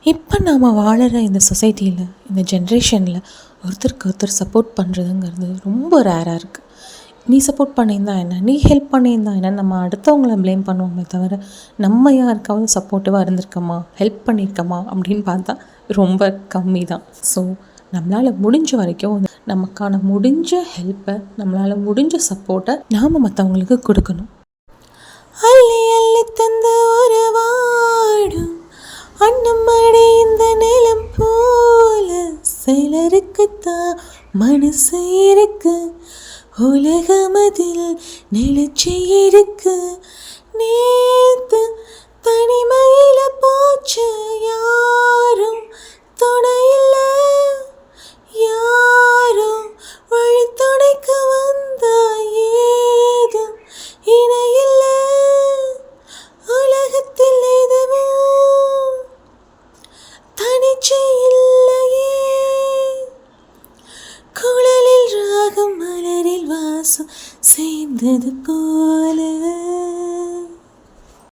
இப்போ நாம் வாழற இந்த சொசைட்டியில், இந்த ஜென்ரேஷனில் ஒருத்தருக்கு ஒருத்தர் சப்போர்ட் பண்ணுறதுங்கிறது ரொம்ப ரேராக இருக்குது. நீ சப்போர்ட் பண்ணியிருந்தா என்ன, நீ ஹெல்ப் பண்ணியிருந்தா என்ன, நம்ம அடுத்தவங்கள ப்ளேம் பண்ணுவோமே தவிர நம்ம யாருக்காவது சப்போர்ட்டிவாக இருந்திருக்கோமா, ஹெல்ப் பண்ணியிருக்கோமா அப்படின்னு பார்த்தா ரொம்ப கம்மி தான். ஸோ நம்மளால் முடிஞ்ச வரைக்கும் நமக்கான முடிஞ்ச ஹெல்ப்பை, நம்மளால் முடிஞ்ச சப்போர்ட்டை நாம் மற்றவங்களுக்கு கொடுக்கணும். அள்ளி அள்ளி தந்த ஒரு வாடும் அண்ணம்மடை இந்த நிலம் போல சிலருக்குத்தான் மனசு இருக்கு, உலகமதில் நிலச்சி இருக்கு. நேத்து தனிமையில போச்சு, யாரும் துணையில்ல, யாரும் வழி துணைக்க வந்தா ஏதும் இணையில்ல. உலகத்தில் எதுவும் தனிச்சு இல்லையே, குழலில் ராகம் மலரில் வாசம் சேர்ந்தது போல.